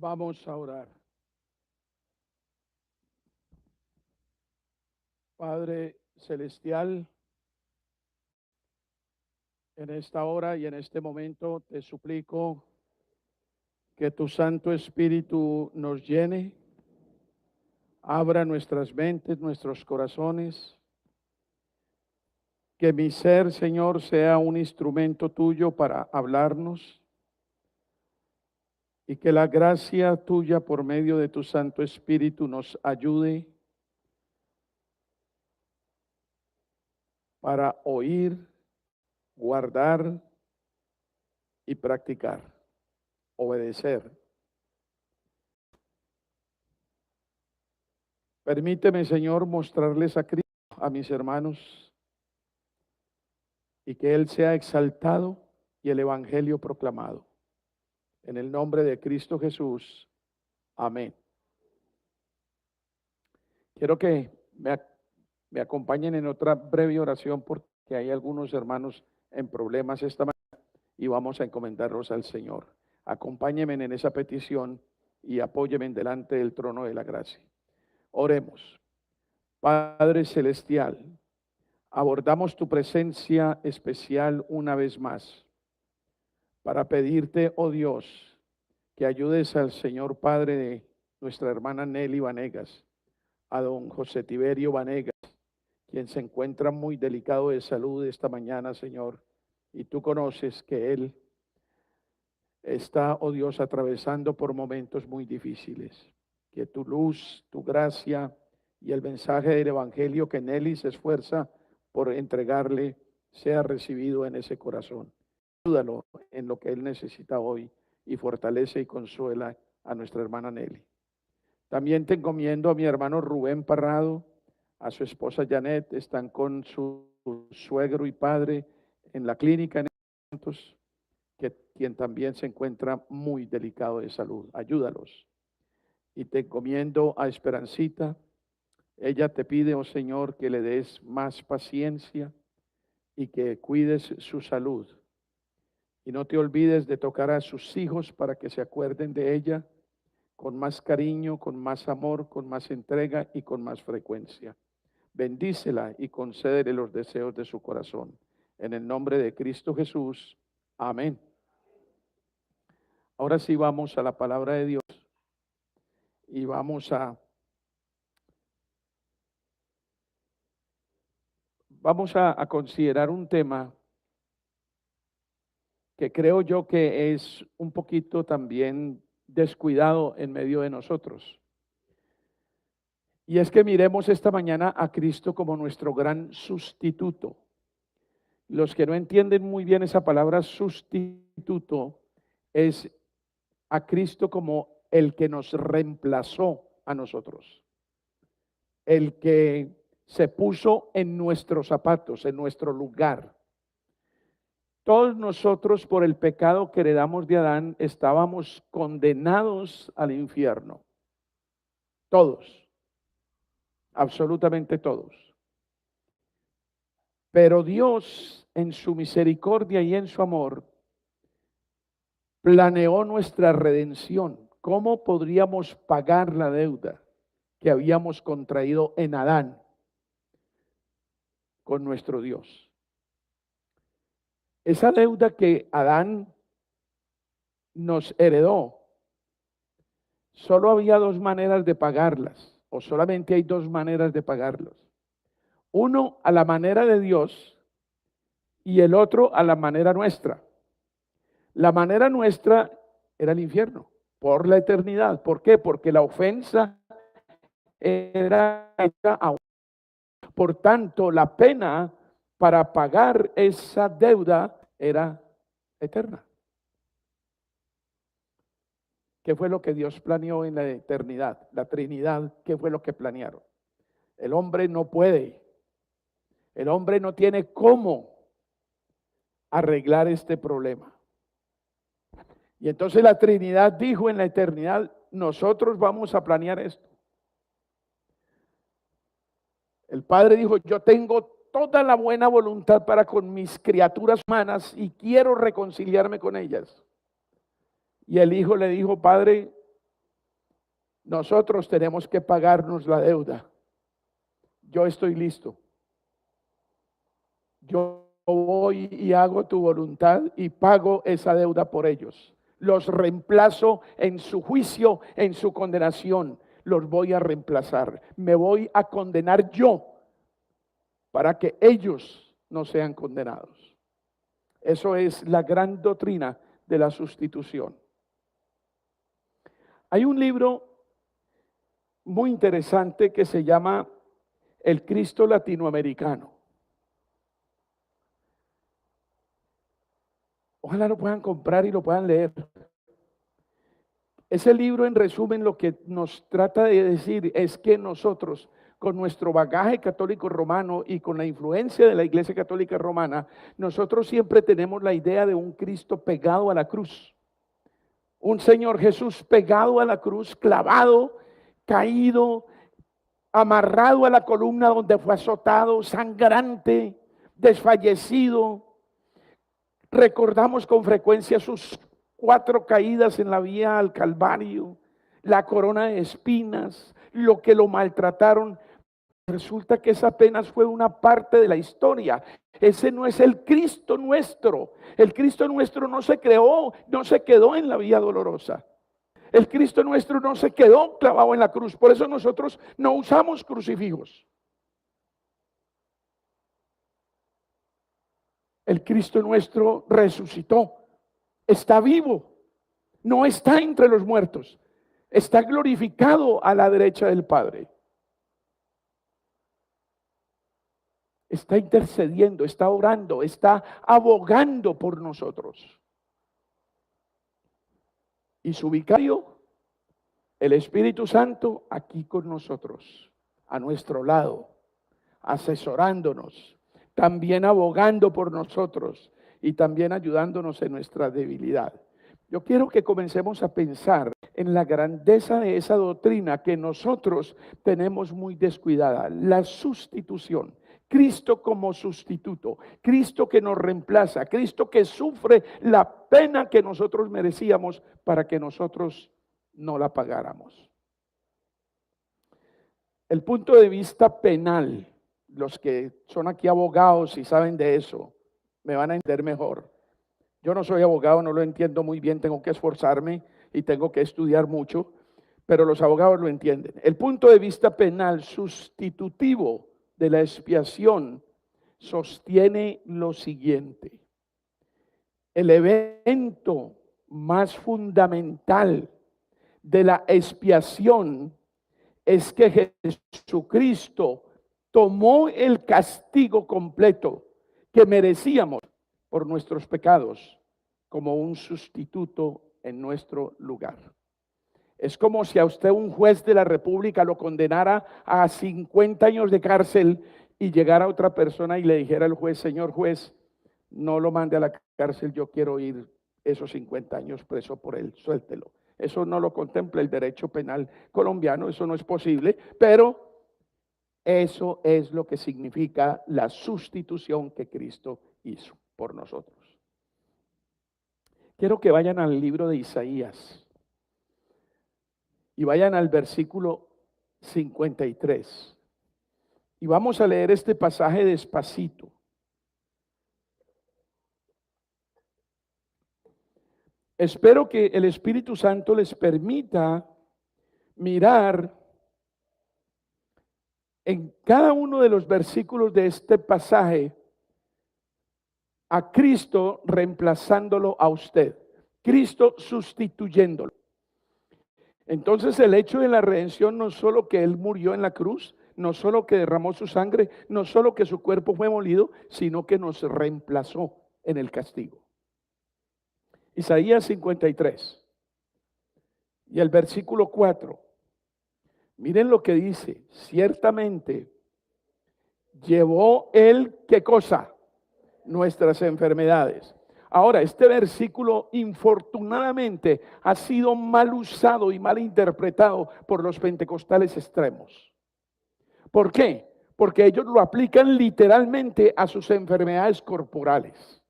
Vamos a orar. Padre Celestial, en esta hora y en este momento te suplico que tu Santo Espíritu nos llene, abra nuestras mentes, nuestros corazones, que mi ser, Señor, sea un instrumento tuyo para hablarnos y que la gracia tuya por medio de tu Santo Espíritu nos ayude para oír, guardar y practicar, obedecer. Permíteme, Señor, mostrarles a Cristo, a mis hermanos, y que Él sea exaltado y el Evangelio proclamado. En el nombre de Cristo Jesús. Amén. Quiero que me acompañen en otra breve oración porque hay algunos hermanos en problemas esta mañana y vamos a encomendarlos al Señor. Acompáñenme en esa petición y apóyenme delante del trono de la gracia. Oremos. Padre Celestial, abordamos tu presencia especial una vez más para pedirte, oh Dios, que ayudes al Señor Padre de nuestra hermana Nelly Vanegas, a don José Tiberio Vanegas, quien se encuentra muy delicado de salud esta mañana, Señor, y tú conoces que él está, oh Dios, atravesando por momentos muy difíciles. Que tu luz, tu gracia y el mensaje del Evangelio que Nelly se esfuerza por entregarle sea recibido en ese corazón. Ayúdalo en lo que él necesita hoy y fortalece y consuela a nuestra hermana Nelly. También te encomiendo a mi hermano Rubén Parrado, a su esposa Janet, están con su suegro y padre en la clínica en estos momentos, quien también se encuentra muy delicado de salud. Ayúdalos. Y te encomiendo a Esperancita. Ella te pide, oh Señor, que le des más paciencia y que cuides su salud. Y no te olvides de tocar a sus hijos para que se acuerden de ella con más cariño, con más amor, con más entrega y con más frecuencia. Bendícela y concédele los deseos de su corazón. En el nombre de Cristo Jesús. Amén. Ahora sí vamos a la palabra de Dios y vamos a considerar un tema que creo yo que es un poquito también descuidado en medio de nosotros. Y es que miremos esta mañana a Cristo como nuestro gran sustituto. Los que no entienden muy bien esa palabra sustituto es a Cristo como el que nos reemplazó a nosotros, el que se puso en nuestros zapatos, en nuestro lugar. Todos nosotros por el pecado que heredamos de Adán estábamos condenados al infierno. Todos, absolutamente todos. Pero Dios en su misericordia y en su amor planeó nuestra redención. ¿Cómo podríamos pagar la deuda que habíamos contraído en Adán con nuestro Dios? Esa deuda que Adán nos heredó, solo había dos maneras de pagarlas, o solamente hay dos maneras de pagarlos. Uno a la manera de Dios y el otro a la manera nuestra. La manera nuestra era el infierno por la eternidad. ¿Por qué? Porque la ofensa era hecha a uno. Por tanto, la pena para pagar esa deuda era eterna. ¿Qué fue lo que Dios planeó en la eternidad? La Trinidad, ¿qué fue lo que planearon? El hombre no puede, el hombre no tiene cómo arreglar este problema. Y entonces la Trinidad dijo en la eternidad, nosotros vamos a planear esto. El Padre dijo, yo tengo toda la buena voluntad para con mis criaturas humanas y quiero reconciliarme con ellas. Y el Hijo le dijo, Padre, Nosotros tenemos que pagarnos la deuda. Yo estoy listo. Yo voy y hago tu voluntad y pago esa deuda por ellos. Los reemplazo en su juicio, en su condenación. Los voy a reemplazar. Me voy a condenar yo para que ellos no sean condenados. Eso es la gran doctrina de la sustitución. Hay un libro muy interesante que se llama El Cristo Latinoamericano. Ojalá lo puedan comprar y lo puedan leer. Ese libro, en resumen, lo que nos trata de decir es que nosotros, con nuestro bagaje católico romano y con la influencia de la Iglesia Católica Romana, nosotros siempre tenemos la idea de un Cristo pegado a la cruz. Un Señor Jesús pegado a la cruz, clavado, caído, amarrado a la columna donde fue azotado, sangrante, desfallecido. Recordamos con frecuencia sus 4 caídas en la vía al Calvario, la corona de espinas, lo que lo maltrataron. Resulta que esa apenas fue una parte de la historia. Ese no es el Cristo nuestro. El Cristo nuestro no se creó, no se quedó en la vía dolorosa. El Cristo nuestro no se quedó clavado en la cruz. Por eso nosotros no usamos crucifijos. El Cristo nuestro resucitó. Está vivo. No está entre los muertos. Está glorificado a la derecha del Padre. Está intercediendo, está orando, está abogando por nosotros. Y su vicario, el Espíritu Santo, aquí con nosotros, a nuestro lado, asesorándonos, también abogando por nosotros y también ayudándonos en nuestra debilidad. Yo quiero que comencemos a pensar en la grandeza de esa doctrina que nosotros tenemos muy descuidada, la sustitución. Cristo como sustituto, Cristo que nos reemplaza, Cristo que sufre la pena que nosotros merecíamos para que nosotros no la pagáramos. El punto de vista penal, los que son aquí abogados y saben de eso, me van a entender mejor. Yo no soy abogado, no lo entiendo muy bien, tengo que esforzarme y tengo que estudiar mucho, pero los abogados lo entienden. El punto de vista penal sustitutivo de la expiación sostiene lo siguiente: el evento más fundamental de la expiación es que Jesucristo tomó el castigo completo que merecíamos por nuestros pecados como un sustituto en nuestro lugar. Es como si a usted un juez de la República lo condenara a 50 años de cárcel y llegara otra persona y le dijera al juez: señor juez, no lo mande a la cárcel, yo quiero ir esos 50 años preso por él, suéltelo. Eso no lo contempla el derecho penal colombiano, eso no es posible, pero eso es lo que significa la sustitución que Cristo hizo por nosotros. Quiero que vayan al libro de Isaías y vayan al versículo 53. Y vamos a leer este pasaje despacito. Espero que el Espíritu Santo les permita mirar en cada uno de los versículos de este pasaje a Cristo reemplazándolo a usted, Cristo sustituyéndolo. Entonces el hecho de la redención no solo que Él murió en la cruz, no solo que derramó su sangre, no solo que su cuerpo fue molido, sino que nos reemplazó en el castigo. Isaías 53 y el versículo 4. Miren lo que dice: ciertamente llevó Él, ¿qué cosa? Nuestras enfermedades. Ahora, este versículo infortunadamente ha sido mal usado y mal interpretado por los pentecostales extremos. ¿Por qué? Porque ellos lo aplican literalmente a sus enfermedades corporales.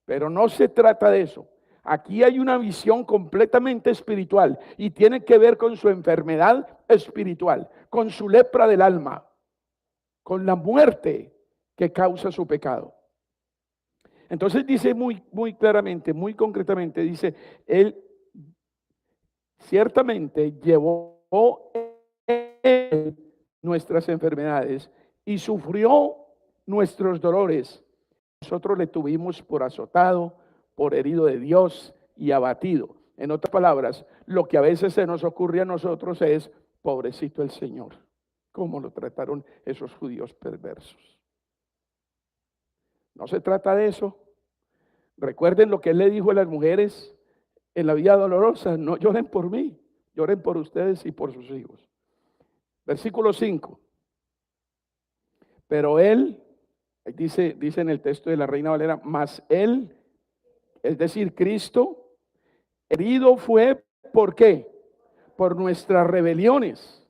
Pero no se trata de eso. Aquí hay una visión completamente espiritual y tiene que ver con su enfermedad espiritual, con su lepra del alma, con la muerte que causa su pecado. Entonces dice muy claramente, muy concretamente, dice, Él ciertamente llevó Él nuestras enfermedades y sufrió nuestros dolores. Nosotros le tuvimos por azotado, por herido de Dios y abatido. En otras palabras, lo que a veces se nos ocurre a nosotros es, pobrecito el Señor, cómo lo trataron esos judíos perversos. No se trata de eso. Recuerden lo que Él le dijo a las mujeres en la vida dolorosa: no lloren por mí, lloren por ustedes y por sus hijos. Versículo 5. Pero Él, dice en el texto de la Reina Valera, mas Él, es decir, Cristo, herido fue, ¿por qué? Por nuestras rebeliones.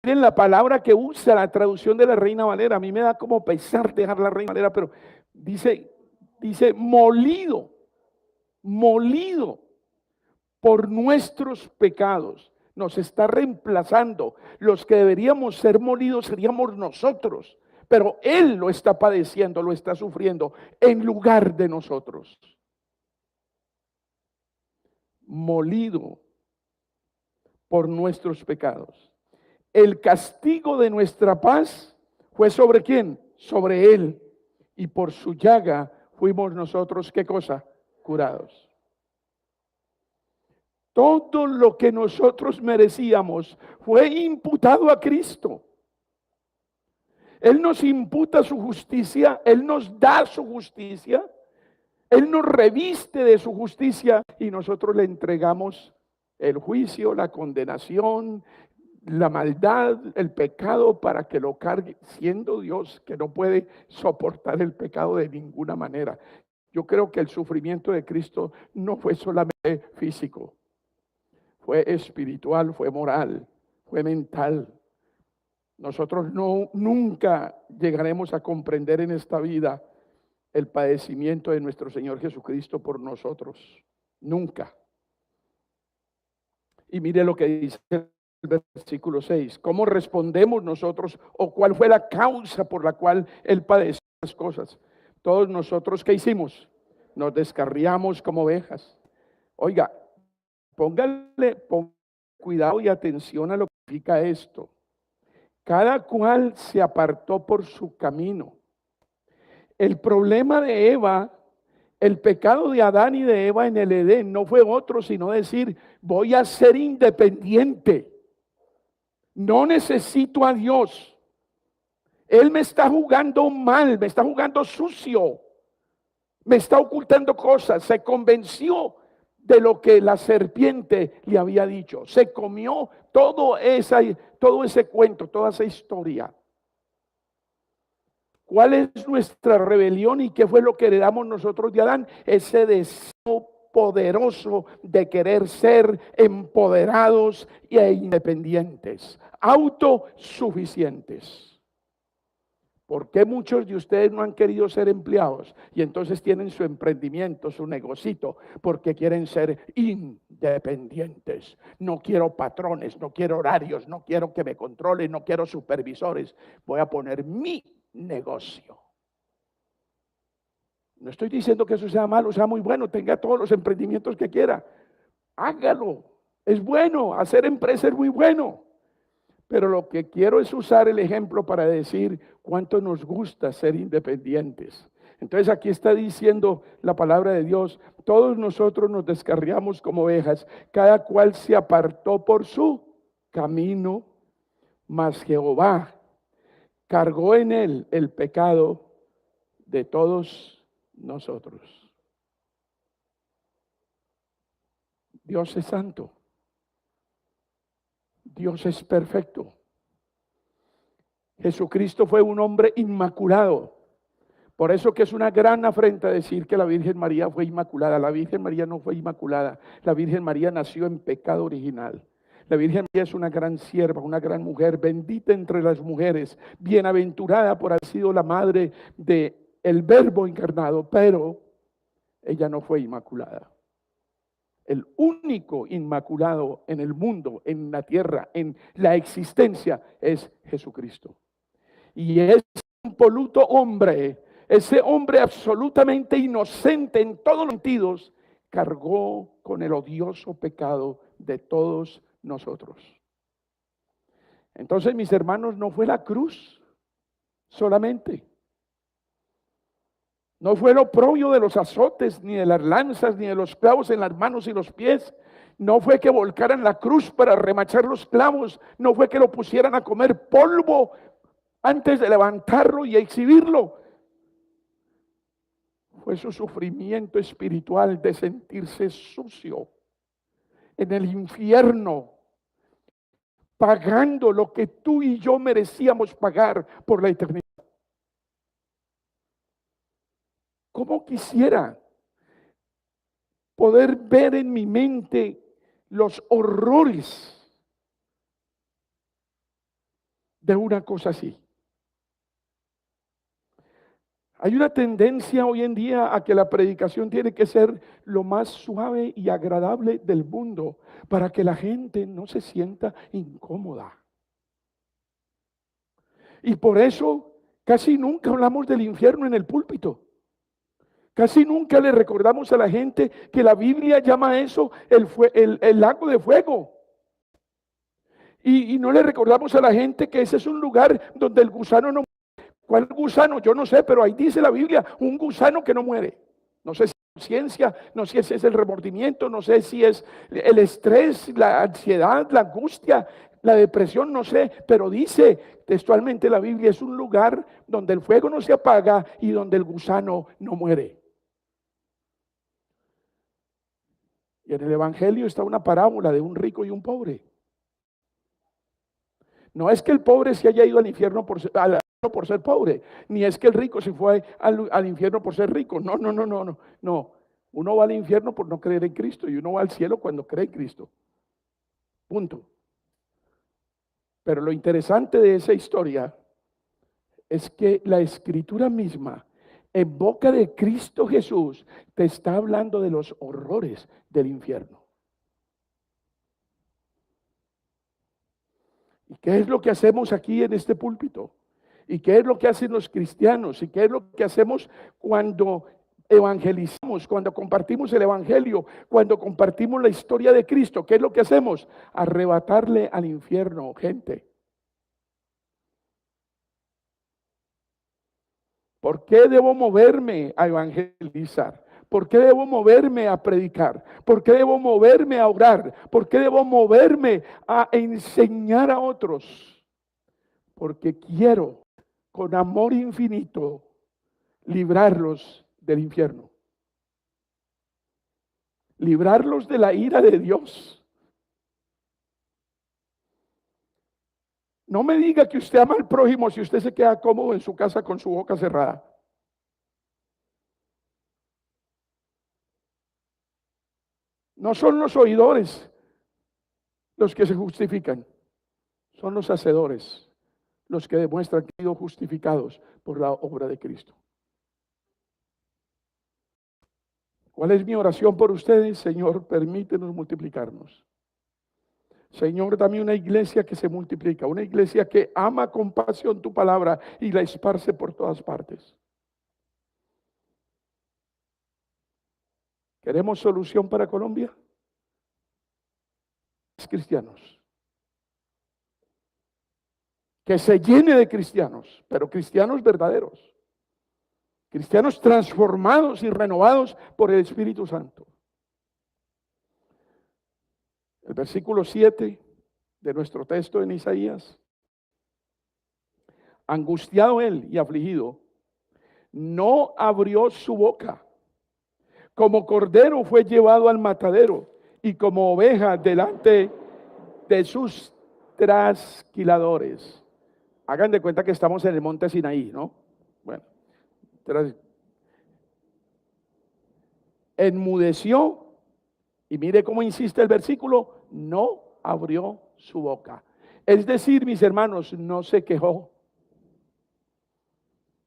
Miren la palabra que usa la traducción de la Reina Valera. A mí me da como pesar dejar la Reina Valera, pero dice molido por nuestros pecados. Nos está reemplazando. Los que deberíamos ser molidos seríamos nosotros, pero Él lo está padeciendo, lo está sufriendo en lugar de nosotros. Molido por nuestros pecados. El castigo de nuestra paz fue ¿sobre quién? Sobre Él. Y por su llaga fuimos nosotros, ¿qué cosa? Curados. Todo lo que nosotros merecíamos fue imputado a Cristo. Él nos imputa su justicia, Él nos da su justicia, Él nos reviste de su justicia y nosotros le entregamos el juicio, la condenación, la maldad, el pecado para que lo cargue, siendo Dios que no puede soportar el pecado de ninguna manera. Yo creo que el sufrimiento de Cristo no fue solamente físico. Fue espiritual, fue moral, fue mental. Nosotros nunca llegaremos a comprender en esta vida el padecimiento de nuestro Señor Jesucristo por nosotros. Nunca. Y mire lo que dice el versículo 6. ¿Cómo respondemos nosotros o cuál fue la causa por la cual Él padeció las cosas? Todos nosotros, ¿qué hicimos? Nos descarriamos como ovejas. Oiga, póngale cuidado y atención a lo que significa esto. Cada cual se apartó por su camino. El problema de Eva, el pecado de Adán y de Eva en el Edén no fue otro sino decir: voy a ser independiente. No necesito a Dios. Él me está jugando mal, me está jugando sucio, me está ocultando cosas. Se convenció de lo que la serpiente le había dicho. Se comió todo ese cuento, toda esa historia. ¿Cuál es nuestra rebelión y qué fue lo que heredamos nosotros de Adán? Ese deseo poderoso de querer ser empoderados e independientes, autosuficientes. ¿Por qué muchos de ustedes no han querido ser empleados? Y entonces tienen su emprendimiento, su negocito, porque quieren ser independientes. No quiero patrones, no quiero horarios, no quiero que me controlen, no quiero supervisores. Voy a poner mi negocio. No estoy diciendo que eso sea malo, sea muy bueno, tenga todos los emprendimientos que quiera. Hágalo, es bueno, hacer empresa es muy bueno. Pero lo que quiero es usar el ejemplo para decir cuánto nos gusta ser independientes. Entonces aquí está diciendo la palabra de Dios: todos nosotros nos descarriamos como ovejas, cada cual se apartó por su camino, mas Jehová cargó en él el pecado de todos nosotros. Dios es santo. Dios es perfecto. Jesucristo fue un hombre inmaculado. Por eso que es una gran afrenta decir que la Virgen María fue inmaculada. La Virgen María no fue inmaculada. La Virgen María nació en pecado original. La Virgen María es una gran sierva, una gran mujer, bendita entre las mujeres, bienaventurada por haber sido la madre del Verbo encarnado, pero ella no fue inmaculada. El único inmaculado en el mundo, en la tierra, en la existencia, es Jesucristo. Y ese impoluto hombre, ese hombre absolutamente inocente en todos los sentidos, cargó con el odioso pecado de todos nosotros. Entonces, mis hermanos, no fue la cruz solamente. No fue el oprobio de los azotes, ni de las lanzas, ni de los clavos en las manos y los pies. No fue que volcaran la cruz para remachar los clavos. No fue que lo pusieran a comer polvo antes de levantarlo y exhibirlo. Fue su sufrimiento espiritual de sentirse sucio en el infierno, pagando lo que tú y yo merecíamos pagar por la eternidad. ¿Cómo quisiera poder ver en mi mente los horrores de una cosa así? Hay una tendencia hoy en día a que la predicación tiene que ser lo más suave y agradable del mundo para que la gente no se sienta incómoda. Y por eso casi nunca hablamos del infierno en el púlpito. Casi nunca le recordamos a la gente que la Biblia llama a eso el lago de fuego. Y no le recordamos a la gente que ese es un lugar donde el gusano no muere. ¿Cuál gusano? Yo no sé, pero ahí dice la Biblia, un gusano que no muere. No sé si es conciencia, no sé si es el remordimiento, no sé si es el estrés, la ansiedad, la angustia, la depresión, no sé, pero dice textualmente la Biblia, es un lugar donde el fuego no se apaga y donde el gusano no muere. Y en el Evangelio está una parábola de un rico y un pobre. No es que el pobre se haya ido al infierno por ser pobre, ni es que el rico se fue al infierno por ser rico. No. Uno va al infierno por no creer en Cristo y uno va al cielo cuando cree en Cristo. Punto. Pero lo interesante de esa historia es que la Escritura misma, en boca de Cristo Jesús, te está hablando de los horrores del infierno. ¿Y qué es lo que hacemos aquí en este púlpito? ¿Y qué es lo que hacen los cristianos? ¿Y qué es lo que hacemos cuando evangelizamos, cuando compartimos el evangelio, cuando compartimos la historia de Cristo? ¿Qué es lo que hacemos? Arrebatarle al infierno, gente. ¿Por qué debo moverme a evangelizar? ¿Por qué debo moverme a predicar? ¿Por qué debo moverme a orar? ¿Por qué debo moverme a enseñar a otros? Porque quiero, con amor infinito, librarlos del infierno. Librarlos de la ira de Dios. No me diga que usted ama al prójimo si usted se queda cómodo en su casa con su boca cerrada. No son los oidores los que se justifican, son los hacedores los que demuestran que han sido justificados por la obra de Cristo. ¿Cuál es mi oración por ustedes? Señor, permítenos multiplicarnos. Señor, dame una iglesia que se multiplica, una iglesia que ama con pasión tu palabra y la esparce por todas partes. ¿Queremos solución para Colombia? Cristianos. Que se llene de cristianos, pero cristianos verdaderos. Cristianos transformados y renovados por el Espíritu Santo. El versículo 7 de nuestro texto en Isaías. Angustiado él y afligido, no abrió su boca. Como cordero fue llevado al matadero y como oveja delante de sus trasquiladores. Hagan de cuenta que estamos en el monte Sinaí, ¿no? Bueno, enmudeció y mire cómo insiste el versículo, no abrió su boca. Es decir, mis hermanos, no se quejó.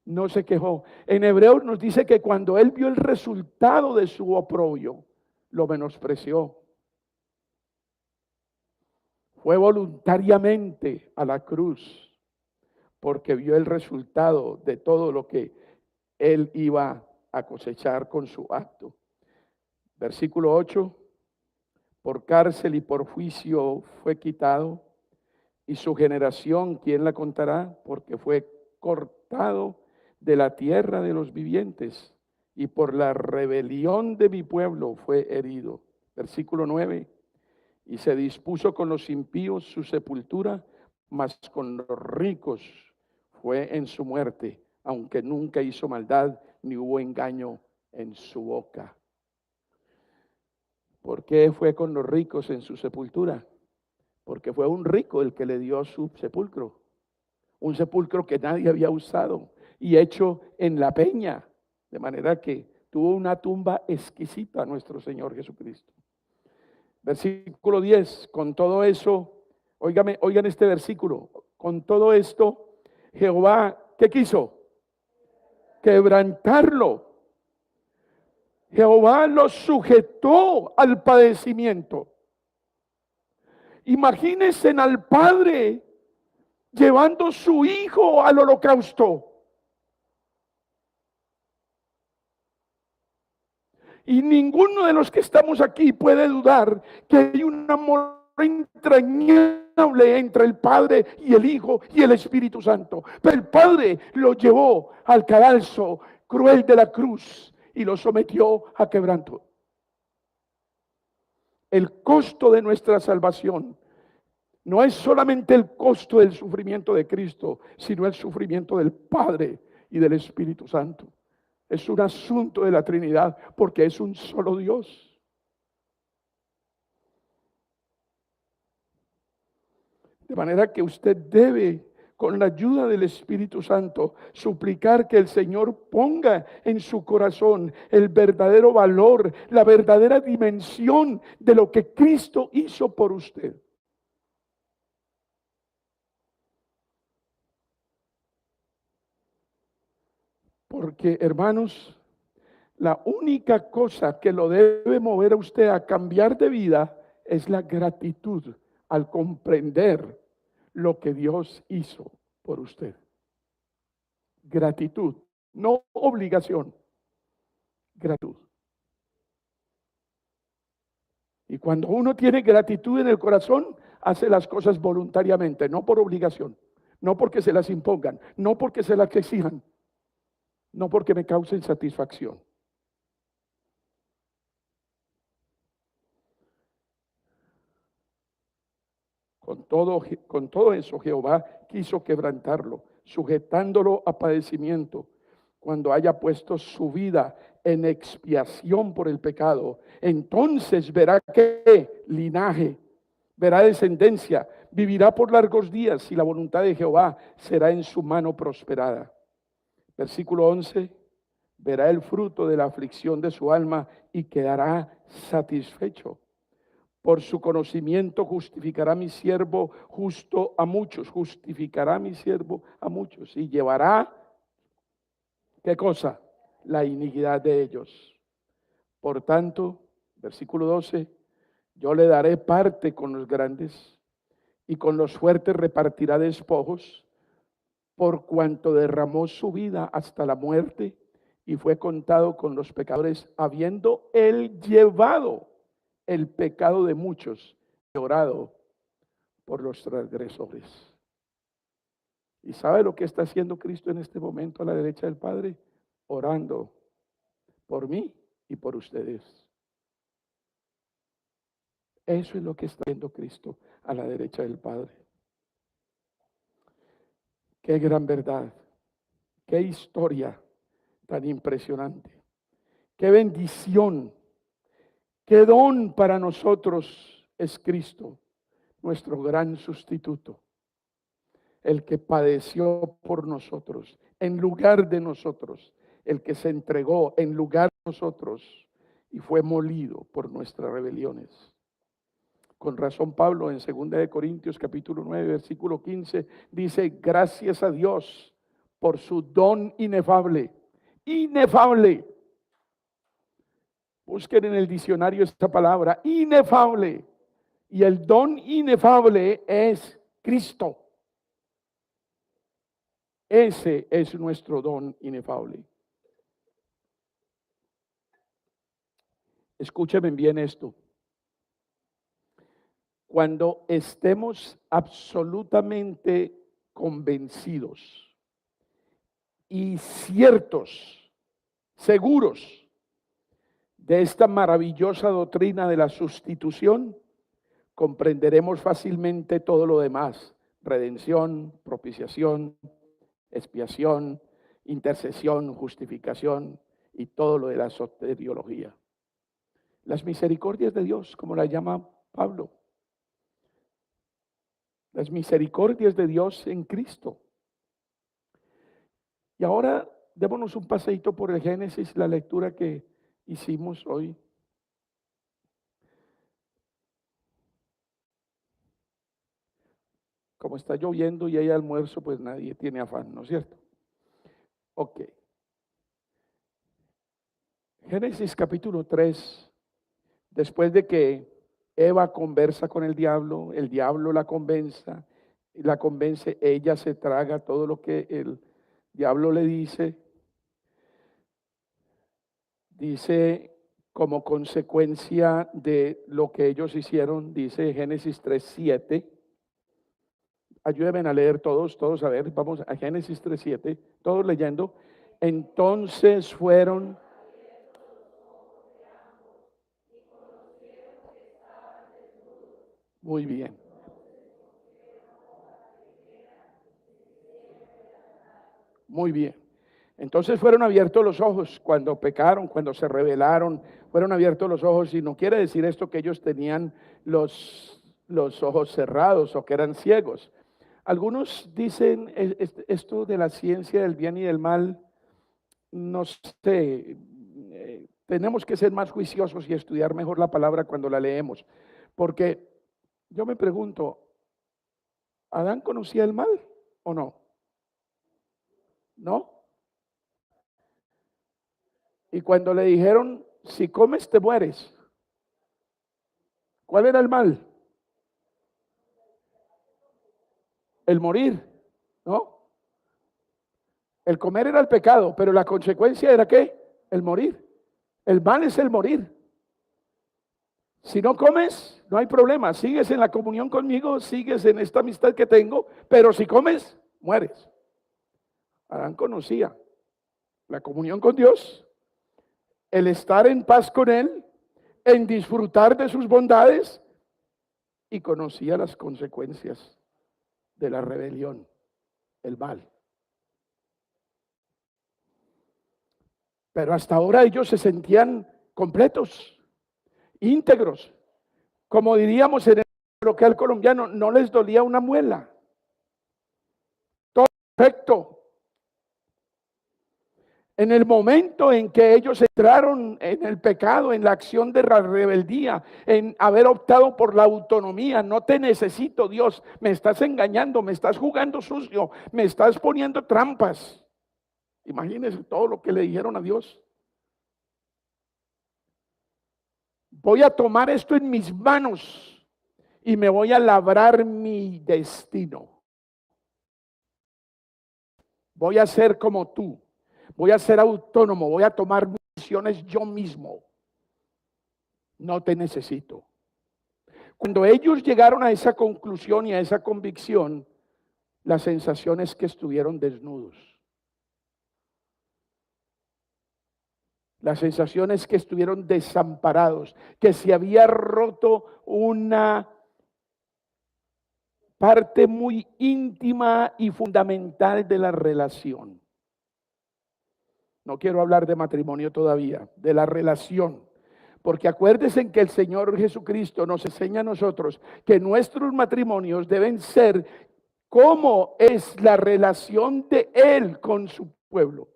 no se quejó. En Hebreos nos dice que cuando él vio el resultado de su oprobio, lo menospreció. Fue voluntariamente a la cruz porque vio el resultado de todo lo que él iba a cosechar con su acto. Versículo 8, por cárcel y por juicio fue quitado, y su generación, ¿quién la contará? Porque fue cortado de la tierra de los vivientes, y por la rebelión de mi pueblo fue herido. Versículo 9, y se dispuso con los impíos su sepultura, mas con los ricos fue en su muerte, aunque nunca hizo maldad, ni hubo engaño en su boca. ¿Por qué fue con los ricos en su sepultura? Porque fue un rico el que le dio su sepulcro. Un sepulcro que nadie había usado y hecho en la peña. De manera que tuvo una tumba exquisita nuestro Señor Jesucristo. Versículo 10, con todo eso, oigan este versículo, con todo esto, Jehová, ¿qué quiso? Quebrantarlo. Jehová lo sujetó al padecimiento. Imagínense al padre llevando su hijo al holocausto. Y ninguno de los que estamos aquí puede dudar que hay un amor entrañable entre el Padre y el Hijo y el Espíritu Santo. Pero el Padre lo llevó al cadalso cruel de la cruz y lo sometió a quebranto. El costo de nuestra salvación no es solamente el costo del sufrimiento de Cristo, sino el sufrimiento del Padre y del Espíritu Santo. Es un asunto de la Trinidad porque es un solo Dios. De manera que usted debe, con la ayuda del Espíritu Santo, suplicar que el Señor ponga en su corazón el verdadero valor, la verdadera dimensión de lo que Cristo hizo por usted. Porque, hermanos, la única cosa que lo debe mover a usted a cambiar de vida es la gratitud al comprender lo que Dios hizo por usted. Gratitud, no obligación, gratitud. Y cuando uno tiene gratitud en el corazón, hace las cosas voluntariamente, no por obligación, no porque se las impongan, no porque se las exijan, no porque me causen satisfacción. Con todo eso, Jehová quiso quebrantarlo, sujetándolo a padecimiento. Cuando haya puesto su vida en expiación por el pecado, entonces verá qué linaje, verá descendencia, vivirá por largos días y la voluntad de Jehová será en su mano prosperada. Versículo 11, verá el fruto de la aflicción de su alma y quedará satisfecho. Por su conocimiento justificará mi siervo justo a muchos, justificará mi siervo a muchos y llevará, ¿qué cosa? La iniquidad de ellos. Por tanto, versículo 12, yo le daré parte con los grandes y con los fuertes repartirá despojos, por cuanto derramó su vida hasta la muerte y fue contado con los pecadores, habiendo él llevado el pecado de muchos, orado por los transgresores. ¿Y sabe lo que está haciendo Cristo en este momento a la derecha del Padre? Orando por mí y por ustedes. Eso es lo que está haciendo Cristo a la derecha del Padre. Qué gran verdad, qué historia tan impresionante, qué bendición, qué don para nosotros es Cristo, nuestro gran sustituto, el que padeció por nosotros, en lugar de nosotros, el que se entregó en lugar de nosotros y fue molido por nuestras rebeliones. Con razón Pablo en 2 de Corintios capítulo 9 versículo 15 dice: gracias a Dios por su don inefable. Inefable. Busquen en el diccionario esta palabra, inefable. Y el don inefable es Cristo. Ese es nuestro don inefable. Escúchenme bien esto. Cuando estemos absolutamente convencidos y ciertos, seguros de esta maravillosa doctrina de la sustitución, comprenderemos fácilmente todo lo demás: redención, propiciación, expiación, intercesión, justificación y todo lo de la soteriología. Las misericordias de Dios, como la llama Pablo. Las misericordias de Dios en Cristo. Y ahora démonos un paseíto por el Génesis, la lectura que hicimos hoy. Como está lloviendo y hay almuerzo, pues nadie tiene afán, ¿no es cierto? Ok. Génesis capítulo 3, después de que Eva conversa con el diablo la convence, ella se traga todo lo que el diablo le dice. Dice, como consecuencia de lo que ellos hicieron, dice Génesis 3:7. Ayúdenme a leer todos a ver, vamos a Génesis 3:7, todos leyendo. Entonces fueron. Muy bien. Muy bien. Entonces fueron abiertos los ojos cuando pecaron, cuando se rebelaron, fueron abiertos los ojos, y no quiere decir esto que ellos tenían los ojos cerrados o que eran ciegos. Algunos dicen esto de la ciencia del bien y del mal, no sé, tenemos que ser más juiciosos y estudiar mejor la palabra cuando la leemos, porque yo me pregunto, ¿Adán conocía el mal o no? ¿No? Y cuando le dijeron, si comes te mueres, ¿cuál era el mal? El morir, ¿no? El comer era el pecado, pero la consecuencia era ¿qué? El morir. El mal es el morir. Si no comes, no hay problema. Sigues en la comunión conmigo, sigues en esta amistad que tengo, pero si comes, mueres. Adán conocía la comunión con Dios, el estar en paz con Él, en disfrutar de sus bondades, y conocía las consecuencias de la rebelión, el mal. Pero hasta ahora ellos se sentían completos, íntegros. Como diríamos en el local colombiano, no les dolía una muela. Todo perfecto. En el momento en que ellos entraron en el pecado, en la acción de la rebeldía, en haber optado por la autonomía, no te necesito, Dios, me estás engañando, me estás jugando sucio, me estás poniendo trampas. Imagínense todo lo que le dijeron a Dios. Voy a tomar esto en mis manos y me voy a labrar mi destino. Voy a ser como tú. Voy a ser autónomo, voy a tomar decisiones yo mismo. No te necesito. Cuando ellos llegaron a esa conclusión y a esa convicción, la sensación es que estuvieron desnudos. La sensación es que estuvieron desamparados, que se había roto una parte muy íntima y fundamental de la relación. No quiero hablar de matrimonio todavía, de la relación. Porque acuérdense que el Señor Jesucristo nos enseña a nosotros que nuestros matrimonios deben ser como es la relación de Él con su pueblo.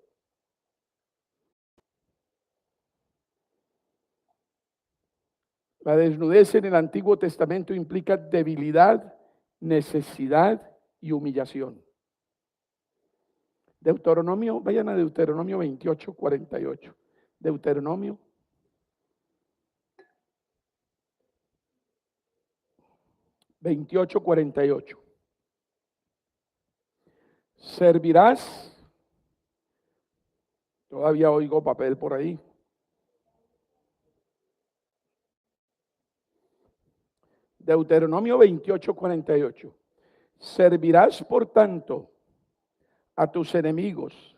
La desnudez en el Antiguo Testamento implica debilidad, necesidad y humillación. Deuteronomio, vayan a Deuteronomio 28, 48. Deuteronomio 28, 48. Servirás, todavía oigo papel por ahí. Deuteronomio 28, 48. Servirás, por tanto, a tus enemigos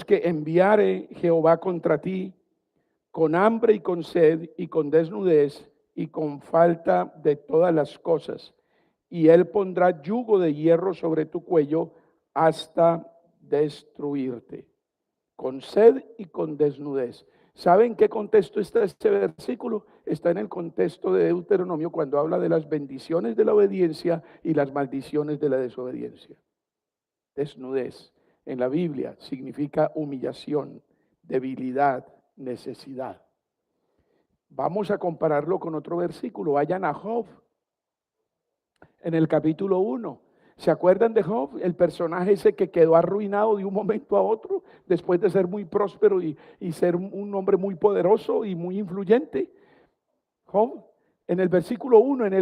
que enviare Jehová contra ti, con hambre y con sed y con desnudez y con falta de todas las cosas. Y él pondrá yugo de hierro sobre tu cuello hasta destruirte, con sed y con desnudez. ¿Saben qué contexto está este versículo? Está en el contexto de Deuteronomio cuando habla de las bendiciones de la obediencia y las maldiciones de la desobediencia. Desnudez en la Biblia significa humillación, debilidad, necesidad. Vamos a compararlo con otro versículo. Vayan a Job, en el capítulo 1. ¿Se acuerdan de Job? El personaje ese que quedó arruinado de un momento a otro, después de ser muy próspero y ser un hombre muy poderoso y muy influyente. Job, en el versículo 1, en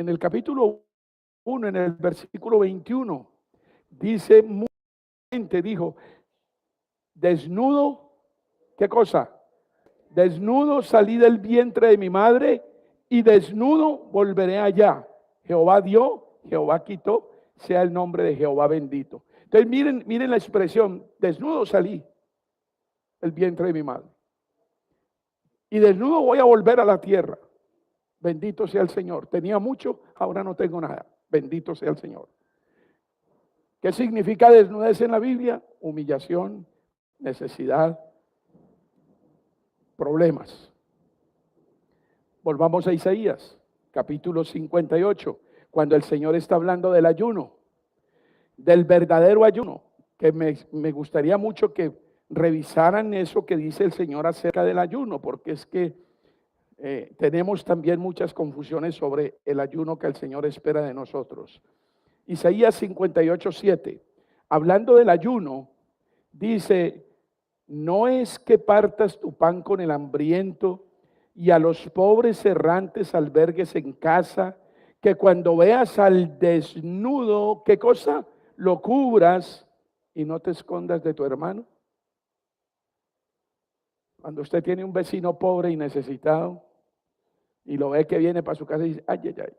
el capítulo 1, en el versículo 21, dice, dijo, desnudo, ¿qué cosa? Desnudo salí del vientre de mi madre y desnudo volveré allá. Jehová dio, Jehová quitó, sea el nombre de Jehová bendito. Entonces miren la expresión, desnudo salí del vientre de mi madre y desnudo voy a volver a la tierra. Bendito sea el Señor. Tenía mucho, ahora no tengo nada. Bendito sea el Señor. ¿Qué significa desnudez en la Biblia? Humillación, necesidad, problemas. Volvamos a Isaías, capítulo 58, cuando el Señor está hablando del ayuno, del verdadero ayuno, que me gustaría mucho que revisaran eso que dice el Señor acerca del ayuno, porque es que tenemos también muchas confusiones sobre el ayuno que el Señor espera de nosotros. Isaías 58, 7, hablando del ayuno, dice, no es que partas tu pan con el hambriento y a los pobres errantes albergues en casa, que cuando veas al desnudo, ¿qué cosa? Lo cubras y no te escondas de tu hermano. Cuando usted tiene un vecino pobre y necesitado y lo ve que viene para su casa y dice, ay, ay, ay.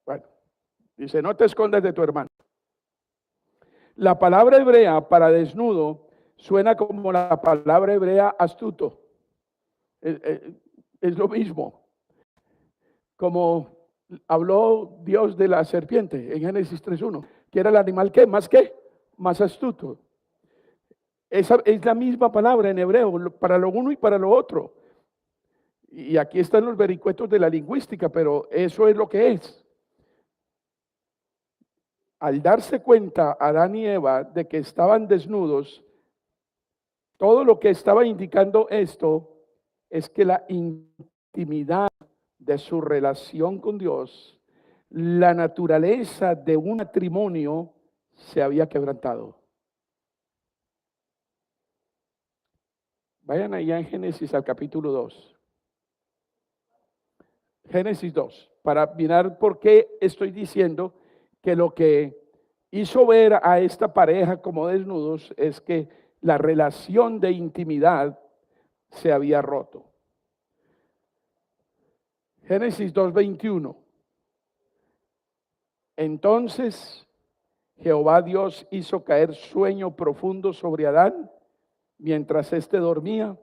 Bueno, dice, no te escondas de tu hermano. La palabra hebrea para desnudo suena como la palabra hebrea astuto. Es lo mismo. Como habló Dios de la serpiente en Génesis 3:1, que era el animal que más astuto. Esa es la misma palabra en hebreo para lo uno y para lo otro. Y aquí están los vericuetos de la lingüística, pero eso es lo que es. Al darse cuenta Adán y Eva de que estaban desnudos, todo lo que estaba indicando esto es que la intimidad de su relación con Dios, la naturaleza de un matrimonio se había quebrantado. Vayan allá en Génesis al capítulo 2. Génesis 2, para mirar por qué estoy diciendo que lo que hizo ver a esta pareja como desnudos es que la relación de intimidad se había roto. Génesis 2:21. Entonces Jehová Dios hizo caer sueño profundo sobre Adán mientras éste dormía,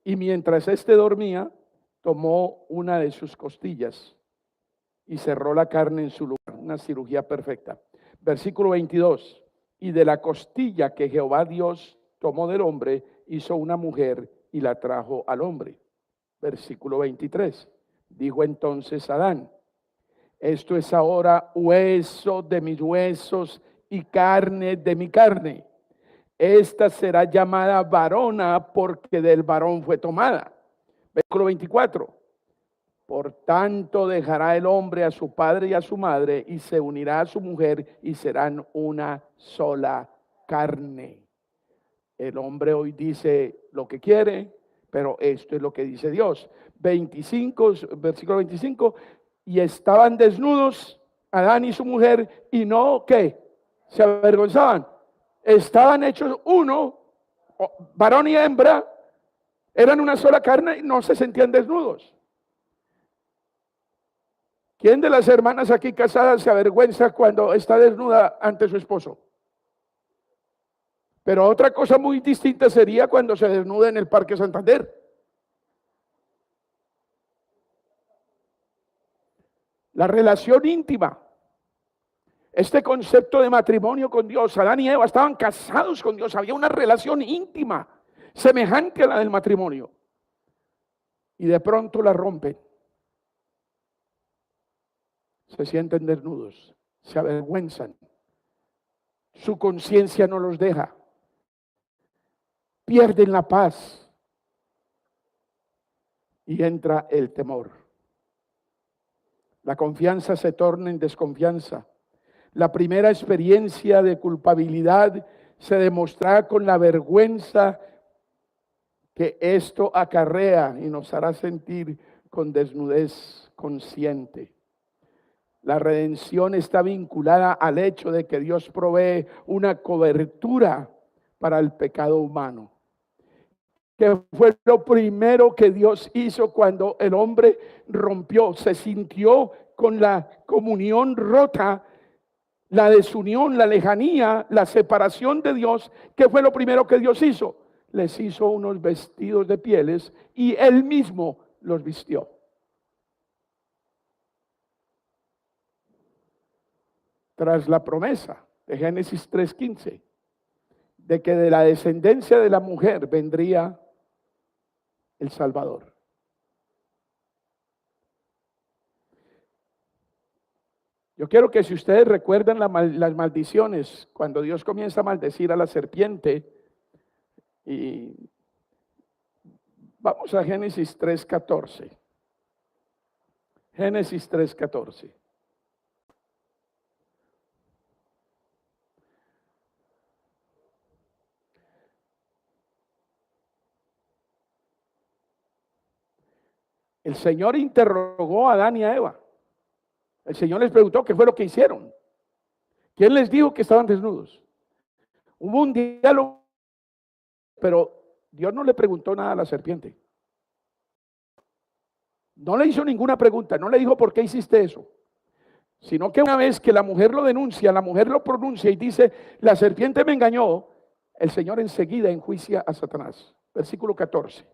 y mientras éste dormía tomó una de sus costillas y cerró la carne en su lugar, una cirugía perfecta. Versículo 22, y de la costilla que Jehová Dios tomó del hombre, hizo una mujer y la trajo al hombre. Versículo 23, dijo entonces Adán, esto es ahora hueso de mis huesos y carne de mi carne. Esta será llamada varona porque del varón fue tomada. Versículo 24. Por tanto, dejará el hombre a su padre y a su madre y se unirá a su mujer y serán una sola carne. El hombre hoy dice lo que quiere, pero esto es lo que dice Dios. 25, versículo 25, y estaban desnudos Adán y su mujer y no, ¿qué? Se avergonzaban. Estaban hechos uno, varón y hembra, eran una sola carne y no se sentían desnudos. ¿Quién de las hermanas aquí casadas se avergüenza cuando está desnuda ante su esposo? Pero otra cosa muy distinta sería cuando se desnuda en el Parque Santander. La relación íntima. Este concepto de matrimonio con Dios. Adán y Eva estaban casados con Dios. Había una relación íntima, semejante a la del matrimonio. Y de pronto la rompen. Se sienten desnudos, se avergüenzan. Su conciencia no los deja. Pierden la paz. Y entra el temor. La confianza se torna en desconfianza. La primera experiencia de culpabilidad se demostrará con la vergüenza que esto acarrea y nos hará sentir con desnudez consciente. La redención está vinculada al hecho de que Dios provee una cobertura para el pecado humano. Que fue lo primero que Dios hizo cuando el hombre rompió, se sintió con la comunión rota, la desunión, la lejanía, la separación de Dios. ¿Qué fue lo primero que Dios hizo? Les hizo unos vestidos de pieles y Él mismo los vistió. Tras la promesa de Génesis 3:15, de que de la descendencia de la mujer vendría el Salvador. Yo quiero que si ustedes recuerdan las maldiciones, cuando Dios comienza a maldecir a la serpiente, y vamos a Génesis 3:14. Génesis 3:14. El Señor interrogó a Adán y a Eva. El Señor les preguntó qué fue lo que hicieron. ¿Quién les dijo que estaban desnudos? Hubo un diálogo, pero Dios no le preguntó nada a la serpiente. No le hizo ninguna pregunta, no le dijo por qué hiciste eso. Sino que una vez que la mujer lo denuncia, la mujer lo pronuncia y dice, la serpiente me engañó, el Señor enseguida enjuicia a Satanás. Versículo 14.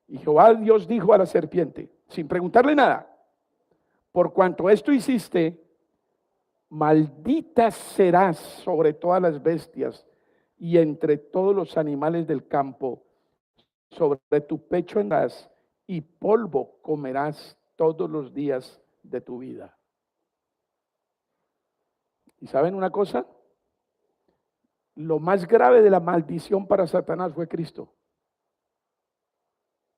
Y Jehová Dios dijo a la serpiente, sin preguntarle nada, por cuanto esto hiciste, maldita serás sobre todas las bestias y entre todos los animales del campo. Sobre tu pecho andarás y polvo comerás todos los días de tu vida. ¿Y saben una cosa? Lo más grave de la maldición para Satanás fue Cristo.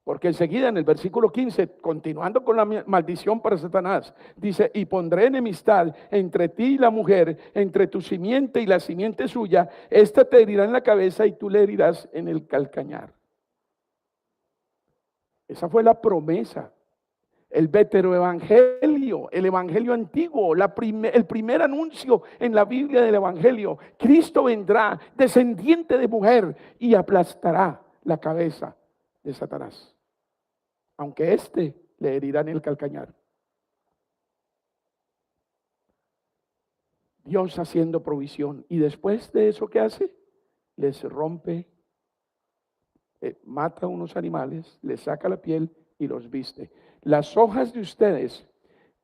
Porque enseguida en el versículo 15, continuando con la maldición para Satanás, dice, y pondré enemistad entre ti y la mujer, entre tu simiente y la simiente suya, esta te herirá en la cabeza y tú le herirás en el calcañar. Esa fue la promesa. El veteroevangelio, el evangelio antiguo, el primer anuncio en la Biblia del evangelio. Cristo vendrá descendiente de mujer y aplastará la cabeza de Satanás. Aunque éste le herirá en el calcañar. Dios haciendo provisión. Y después de eso, ¿qué hace? Les rompe, mata a unos animales, les saca la piel y los viste. Las hojas de ustedes,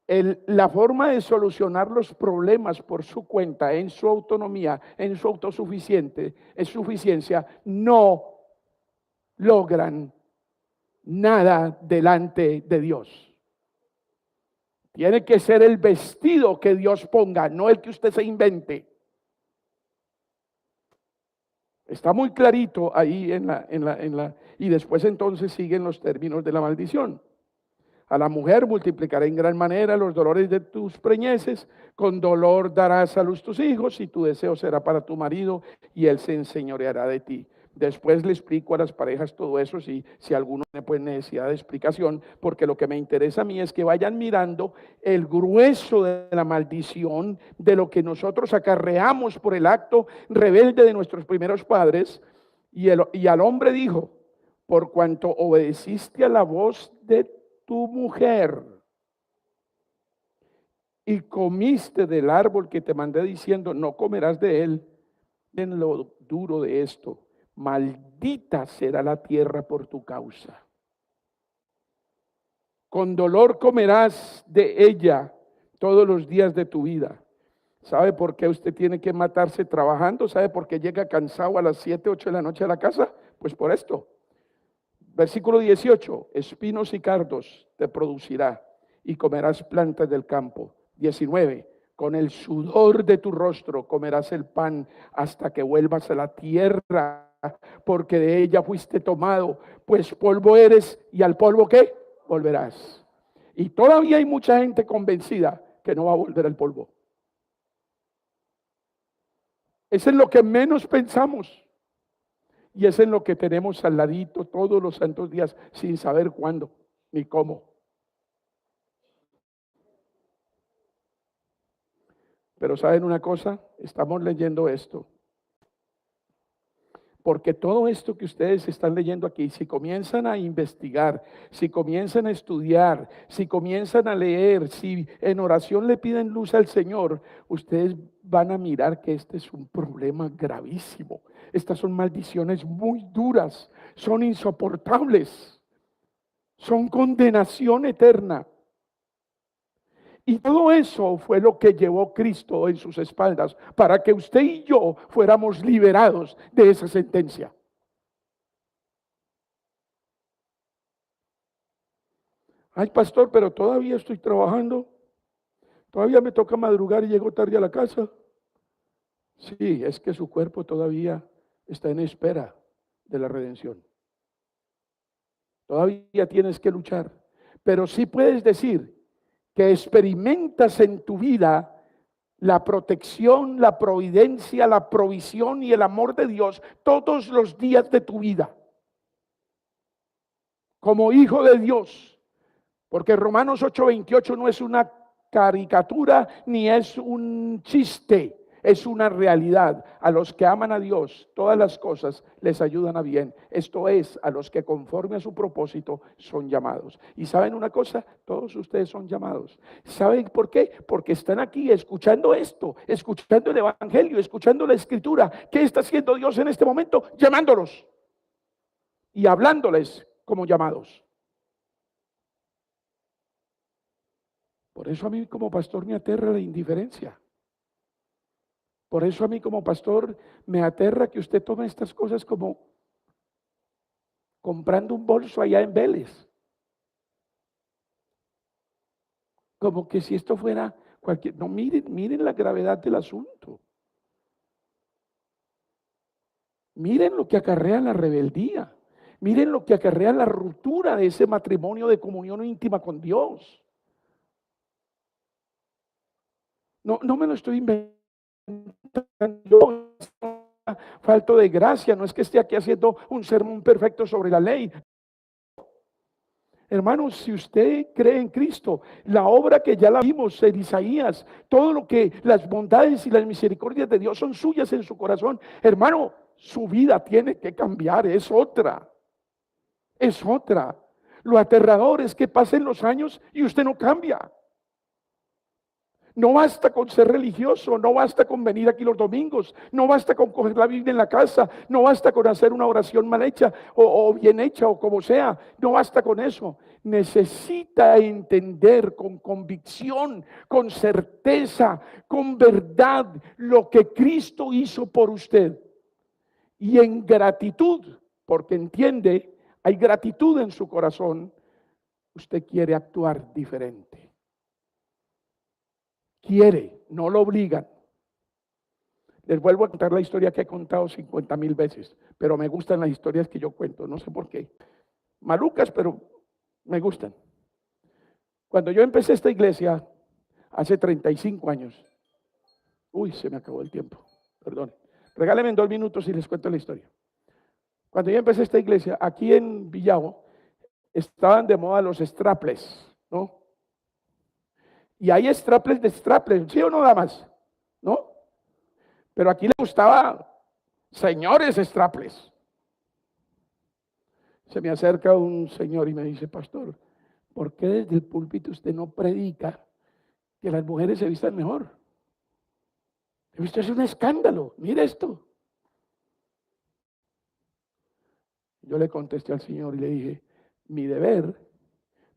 la forma de solucionar los problemas por su cuenta, en su autonomía, en su suficiencia, no logran nada delante de Dios. Tiene que ser el vestido que Dios ponga, no el que usted se invente. Está muy clarito ahí y después entonces siguen los términos de la maldición. A la mujer multiplicaré en gran manera los dolores de tus preñeces, con dolor darás a luz tus hijos, y tu deseo será para tu marido, y él se enseñoreará de ti. Después le explico a las parejas todo eso, si alguno tiene pues necesidad de explicación, porque lo que me interesa a mí es que vayan mirando el grueso de la maldición, de lo que nosotros acarreamos por el acto rebelde de nuestros primeros padres. Y al hombre dijo: por cuanto obedeciste a la voz de tu mujer y comiste del árbol que te mandé diciendo, no comerás de él. En lo duro de esto, maldita será la tierra por tu causa. Con dolor comerás de ella todos los días de tu vida. ¿Sabe por qué usted tiene que matarse trabajando? ¿Sabe por qué llega cansado a las 7, 8 de la noche a la casa? Pues por esto. Versículo 18, espinos y cardos te producirá y comerás plantas del campo. 19, con el sudor de tu rostro comerás el pan hasta que vuelvas a la tierra, porque de ella fuiste tomado, pues polvo eres y al polvo ¿qué? Volverás. Y todavía hay mucha gente convencida que no va a volver al polvo. Eso es lo que menos pensamos. Y es en lo que tenemos al ladito todos los santos días sin saber cuándo ni cómo. Pero ¿saben una cosa? Estamos leyendo esto. Porque todo esto que ustedes están leyendo aquí, si comienzan a investigar, si comienzan a estudiar, si comienzan a leer, si en oración le piden luz al Señor, ustedes van a mirar que este es un problema gravísimo. Estas son maldiciones muy duras, son insoportables, son condenación eterna. Y todo eso fue lo que llevó Cristo en sus espaldas para que usted y yo fuéramos liberados de esa sentencia. Ay, pastor, pero todavía estoy trabajando. Todavía me toca madrugar y llego tarde a la casa. Sí, es que su cuerpo todavía está en espera de la redención. Todavía tienes que luchar. Pero sí puedes decir que experimentas en tu vida la protección, la providencia, la provisión y el amor de Dios todos los días de tu vida. Como hijo de Dios. Porque Romanos 8:28 no es una caricatura ni es un chiste. Es una realidad. A los que aman a Dios, todas las cosas les ayudan a bien. Esto es, a los que conforme a su propósito son llamados. Y ¿saben una cosa? Todos ustedes son llamados. ¿Saben por qué? Porque están aquí escuchando esto, escuchando el Evangelio, escuchando la Escritura. ¿Qué está haciendo Dios en este momento? Llamándolos y hablándoles como llamados. Por eso a mí como pastor me aterra la indiferencia. Por eso a mí como pastor me aterra que usted tome estas cosas como comprando un bolso allá en Vélez. Como que si esto fuera cualquier... No, miren la gravedad del asunto. Miren lo que acarrea la rebeldía. Miren lo que acarrea la ruptura de ese matrimonio de comunión íntima con Dios. No me lo estoy inventando. Falto de gracia, no es que esté aquí haciendo un sermón perfecto sobre la ley. Hermanos, si usted cree en Cristo, la obra que ya la vimos en Isaías, todo lo que las bondades y las misericordias de Dios son suyas en su corazón, hermano, su vida tiene que cambiar, es otra. Es otra. Lo aterrador es que pasen los años y usted no cambia. No basta con ser religioso, no basta con venir aquí los domingos, no basta con coger la Biblia en la casa, no basta con hacer una oración mal hecha o bien hecha o como sea, no basta con eso. Necesita entender con convicción, con certeza, con verdad lo que Cristo hizo por usted. Y en gratitud, porque entiende, hay gratitud en su corazón, usted quiere actuar diferente. Quiere, no lo obligan. Les vuelvo a contar la historia que he contado 50,000 veces, pero me gustan las historias que yo cuento, no sé por qué. Malucas, pero me gustan. Cuando yo empecé esta iglesia, hace 35 años, uy, se me acabó el tiempo, perdón. Regálenme 2 minutos y les cuento la historia. Cuando yo empecé esta iglesia, aquí en Villavo, estaban de moda los straples, ¿no? Y hay straples de straples, ¿sí o no, damas? ¿No? Pero aquí le gustaba señores straples. Se me acerca un señor y me dice, pastor, ¿por qué desde el púlpito usted no predica que las mujeres se vistan mejor? Esto es un escándalo, mire esto. Yo le contesté al Señor y le dije, mi deber,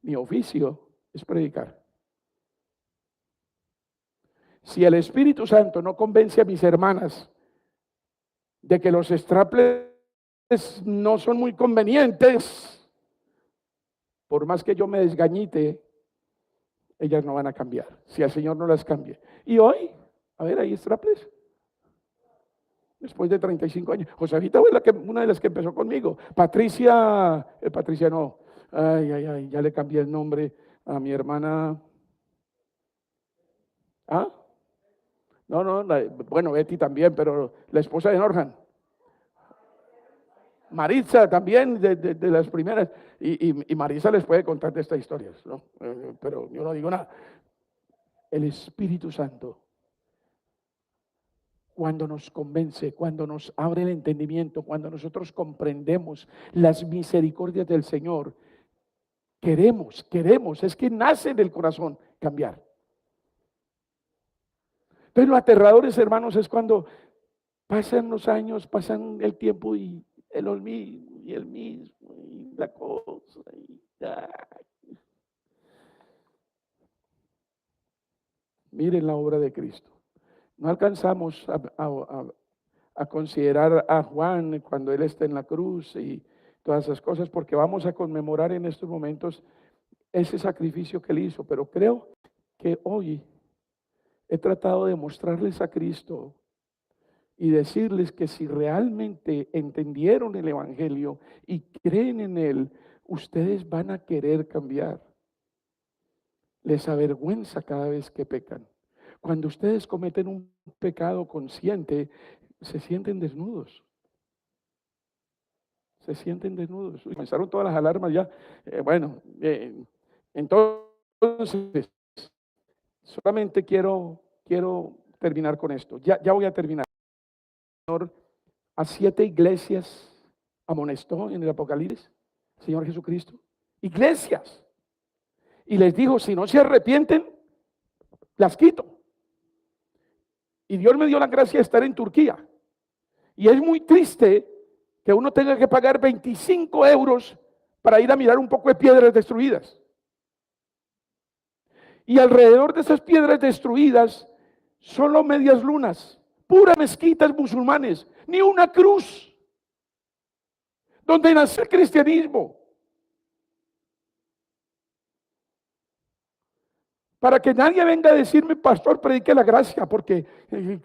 mi oficio es predicar. Si el Espíritu Santo no convence a mis hermanas de que los straples no son muy convenientes, por más que yo me desgañite, ellas no van a cambiar, si el Señor no las cambie. Y hoy, a ver, hay straples. Después de 35 años. Josefita fue una de las que empezó conmigo. Patricia no. Ay, ya le cambié el nombre a mi hermana. ¿Ah? No, bueno, Betty también, pero la esposa de Norhan. Maritza también, de las primeras. Y Marisa les puede contar de estas historias, ¿no? Pero yo no digo nada. El Espíritu Santo, cuando nos convence, cuando nos abre el entendimiento, cuando nosotros comprendemos las misericordias del Señor, queremos, es que nace del corazón cambiar. Entonces lo aterradores, hermanos, es cuando pasan los años, pasan el tiempo y el mismo, y la cosa. Miren la obra de Cristo. No alcanzamos a considerar a Juan cuando él está en la cruz y todas esas cosas, porque vamos a conmemorar en estos momentos ese sacrificio que él hizo, pero creo que hoy he tratado de mostrarles a Cristo y decirles que si realmente entendieron el Evangelio y creen en él, ustedes van a querer cambiar. Les avergüenza cada vez que pecan. Cuando ustedes cometen un pecado consciente, se sienten desnudos. Se sienten desnudos. Comenzaron todas las alarmas ya. Entonces, solamente quiero terminar con esto. Ya voy a terminar. El Señor a 7 iglesias amonestó en el Apocalipsis, Señor Jesucristo. Iglesias. Y les dijo, si no se arrepienten, las quito. Y Dios me dio la gracia de estar en Turquía. Y es muy triste que uno tenga que pagar 25 euros para ir a mirar un poco de piedras destruidas. Y alrededor de esas piedras destruidas, solo medias lunas, puras mezquitas musulmanes, ni una cruz, donde nació el cristianismo. Para que nadie venga a decirme, pastor, predique la gracia, porque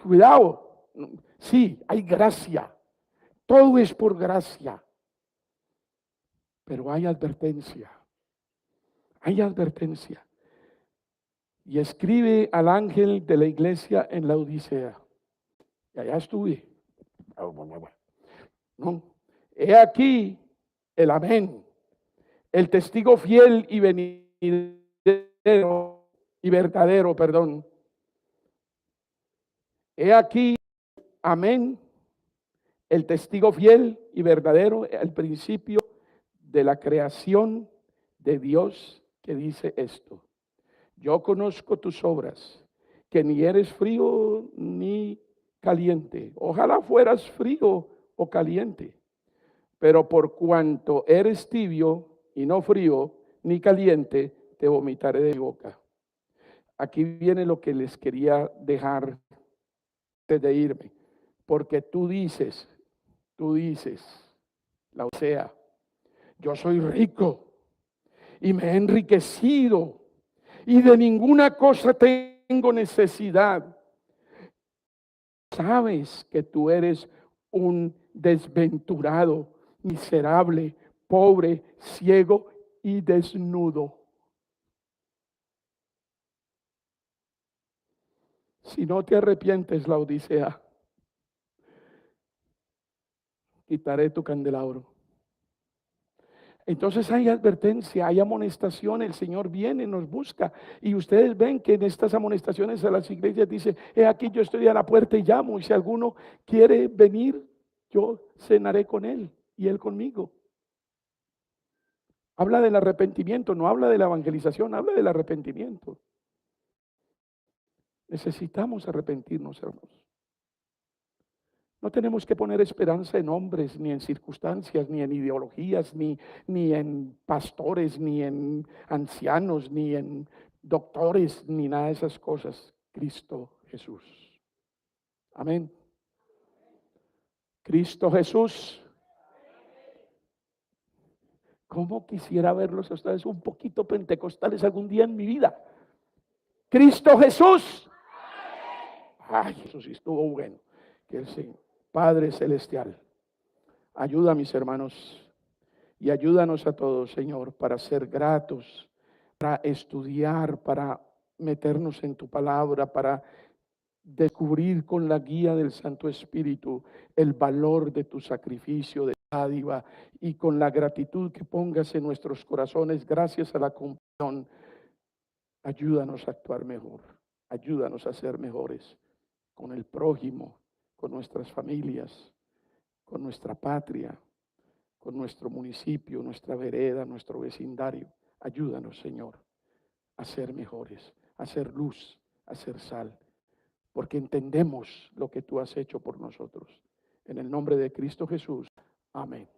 cuidado, sí, hay gracia, todo es por gracia, pero hay advertencia, y escribe al ángel de la iglesia en la Odisea, y allá estuve, no, he aquí el amén, el testigo fiel y venidero, y verdadero, perdón. He aquí, amén, el testigo fiel y verdadero, el principio de la creación de Dios que dice esto. Yo conozco tus obras, que ni eres frío ni caliente. Ojalá fueras frío o caliente, pero por cuanto eres tibio y no frío ni caliente, te vomitaré de mi boca. Aquí viene lo que les quería dejar antes de irme, porque tú dices, la Odisea, yo soy rico y me he enriquecido y de ninguna cosa tengo necesidad. Sabes que tú eres un desventurado, miserable, pobre, ciego y desnudo. Si no te arrepientes, la Odisea, quitaré tu candelabro. Entonces hay advertencia, hay amonestación, el Señor viene, nos busca. Y ustedes ven que en estas amonestaciones a las iglesias dice: he aquí yo estoy a la puerta y llamo, y si alguno quiere venir, yo cenaré con él y él conmigo. Habla del arrepentimiento, no habla de la evangelización, habla del arrepentimiento. Necesitamos arrepentirnos, hermanos. No tenemos que poner esperanza en hombres, ni en circunstancias, ni en ideologías, ni en pastores, ni en ancianos, ni en doctores, ni nada de esas cosas. Cristo Jesús. Amén. Cristo Jesús. ¿Cómo quisiera verlos a ustedes un poquito pentecostales algún día en mi vida? Cristo Jesús. Ay, eso sí estuvo bueno. Que el Señor, Padre Celestial, ayuda a mis hermanos y ayúdanos a todos, Señor, para ser gratos, para estudiar, para meternos en tu palabra, para descubrir con la guía del Santo Espíritu el valor de tu sacrificio, de dádiva, y con la gratitud que pongas en nuestros corazones gracias a la comunión. Ayúdanos a actuar mejor, ayúdanos a ser mejores con el prójimo, con nuestras familias, con nuestra patria, con nuestro municipio, nuestra vereda, nuestro vecindario. Ayúdanos, Señor, a ser mejores, a ser luz, a ser sal, porque entendemos lo que tú has hecho por nosotros. En el nombre de Cristo Jesús. Amén.